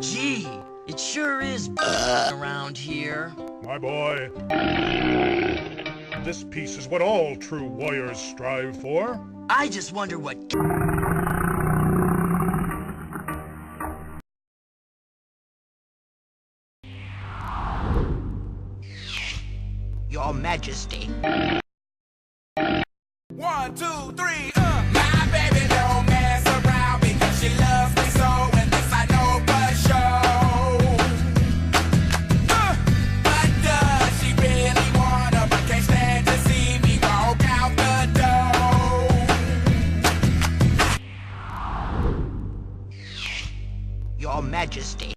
Gee, it sure is around here. My boy, this peace is what all true warriors strive for. I just wonder what... Your Majesty. 1, 2, 3, My baby don't mess around because she loves me so, and this I know for sure. But does she really wanna, but can't stand to see me walk out the door? Your Majesty.